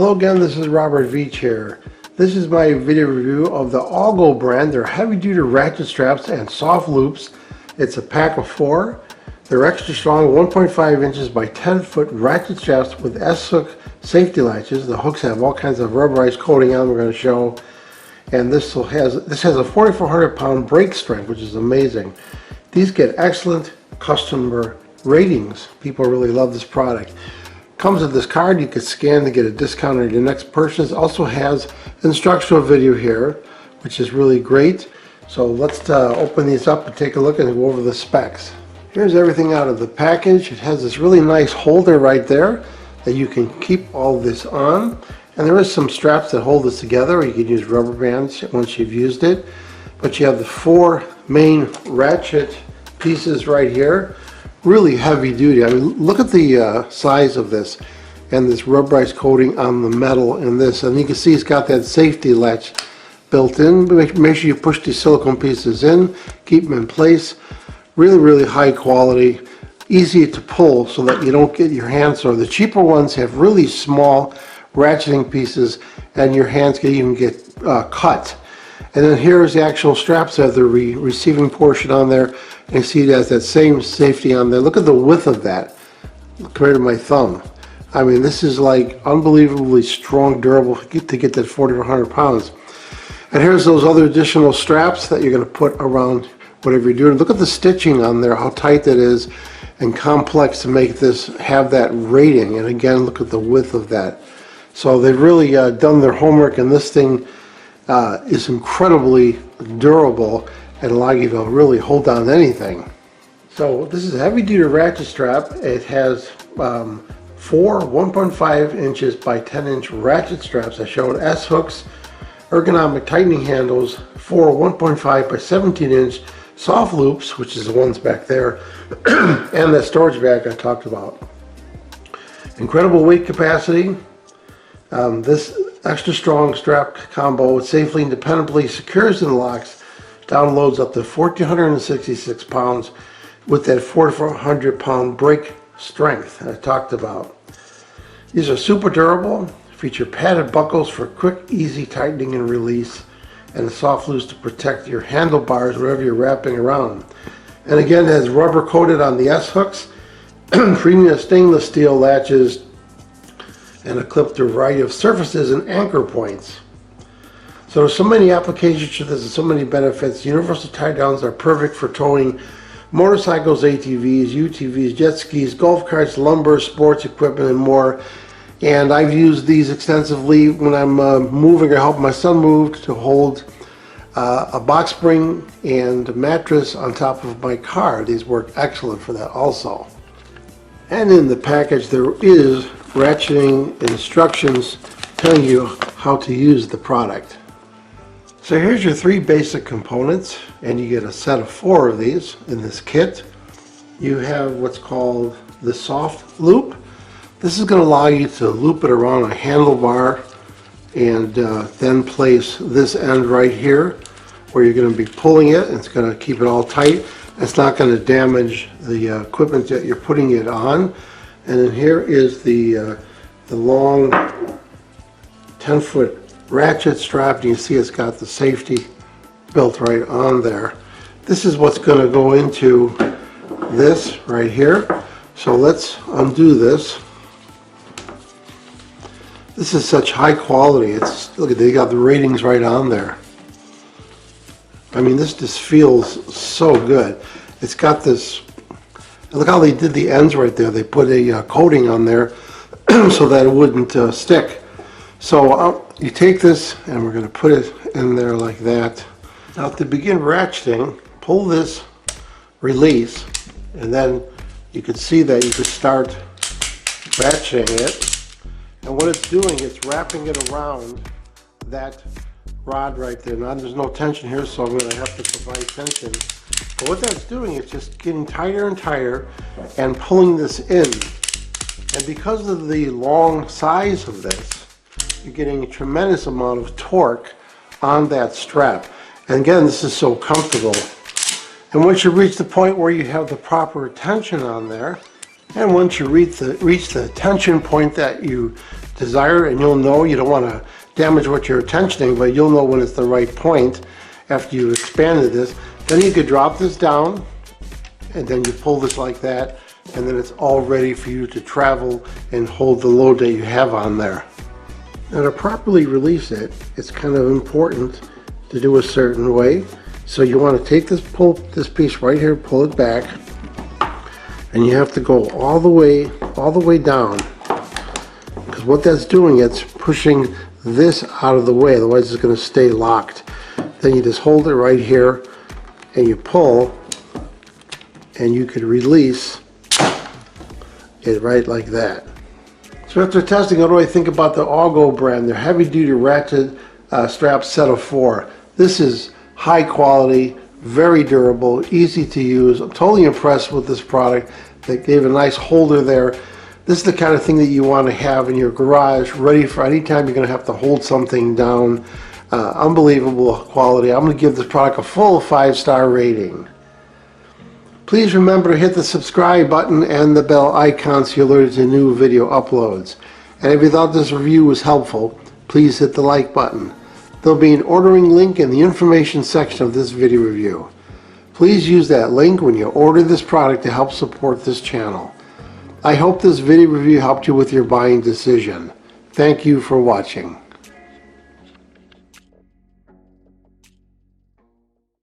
Hello again, this is Robert Veach here. This is my video review of the AUGO brand. They're heavy duty ratchet straps and soft loops. It's a pack of 4. They're extra strong 1.5 inches by 10 foot ratchet straps with S-hook safety latches. The hooks have all kinds of rubberized coating on them we're going to show. And this has a 4,400 pound brake strength, which is amazing. These get excellent customer ratings. People really love this product. Comes with this card you can scan to get a discount on your next purchase. Also has instructional video here, which is really great. So let's open these up and take a look and go over the specs. Here's everything out of the package. It has this really nice holder right there that you can keep all this on. And there is some straps that hold this together, or you can use rubber bands once you've used it. But you have the 4 main ratchet pieces right here. Really heavy duty. I mean, look at the size of this and this rubberized coating on the metal in this. And you can see it's got that safety latch built in. Make sure you push these silicone pieces in, keep them in place. Really high quality, easy to pull so that you don't get your hands sore. The cheaper ones have really small ratcheting pieces and your hands can even get cut. And then here's the actual straps that have the receiving portion on there. And you see it has that same safety on there. Look at the width of that compared to my thumb. I mean, this is like unbelievably strong, durable to get that 4,400 pounds. And here's those other additional straps that you're going to put around whatever you're doing. Look at the stitching on there, how tight that is and complex to make this have that rating. And again, look at the width of that. So they've really done their homework, and this thing is incredibly durable and allow you to really hold down anything. So this is a heavy duty ratchet strap. It has 4 1.5 inches by 10 inch ratchet straps that show S hooks, ergonomic tightening handles, 4 1.5 by 17 inch soft loops, which is the ones back there, and the storage bag I talked about. Incredible weight capacity. This extra strong strap combo safely and dependably secures and locks downloads up to 1,466 pounds with that 4,400 pound brake strength I talked about. These are super durable, feature padded buckles for quick, easy tightening and release, and soft loops to protect your handlebars wherever you're wrapping around. And again, it has rubber coated on the S-hooks, premium stainless steel latches, and a clip to a variety of surfaces and anchor points. So there's so many applications to this and so many benefits. Universal tie downs are perfect for towing motorcycles, ATVs, UTVs, jet skis, golf carts, lumber, sports equipment, and more. And I've used these extensively when I'm moving or helping my son move to hold a box spring and a mattress on top of my car. These work excellent for that also. And in the package there is ratcheting instructions telling you how to use the product. So here's your 3 basic components, and you get a set of 4 of these in this kit. You have what's called the soft loop. This is going to allow you to loop it around a handlebar and then place this end right here where you're going to be pulling it, and it's going to keep it all tight. It's not going to damage the equipment that you're putting it on. And then here is the long 10-foot ratchet strap. You can see it's got the safety built right on there. This is what's going to go into this right here. So let's undo this. This is such high quality. It's, look at, they got the ratings right on there. I mean, this just feels so good. It's got this, look how they did the ends right there. They put a coating on there so that it wouldn't stick. So you take this and we're going to put it in there like that. Now to begin ratcheting, pull this release, and then you can see that you could start ratcheting it. And what it's doing, it's wrapping it around that rod right there. Now there's no tension here, so I'm going to have to provide tension. But what that's doing is just getting tighter and tighter and pulling this in. And because of the long size of this, you're getting a tremendous amount of torque on that strap. And again, this is so comfortable. And once you reach the point where you have the proper tension on there, And once you reach the tension point that you desire, and you'll know, you don't want to damage what you're tensioning, but you'll know when it's the right point after you've expanded this, then you could drop this down, and then you pull this like that, and then it's all ready for you to travel and hold the load that you have on there. Now to properly release it, it's kind of important to do a certain way. So you want to take this piece right here, pull it back, and you have to go all the way down, because what that's doing, it's pushing this out of the way, otherwise it's going to stay locked. Then you just hold it right here and you pull, and you could release it right like that. So after testing, what do I think about the AUGO brand? Their heavy duty ratchet strap set of 4. This is high quality, very durable, easy to use. I'm totally impressed with this product. They gave a nice holder there. This is the kind of thing that you want to have in your garage, ready for any time you're going to have to hold something down. Unbelievable quality. I'm going to give this product a full 5-star rating. Please remember to hit the subscribe button and the bell icon so you're alerted to new video uploads. And if you thought this review was helpful, please hit the like button. There'll be an ordering link in the information section of this video review. Please use that link when you order this product to help support this channel. I hope this video review helped you with your buying decision. Thank you for watching.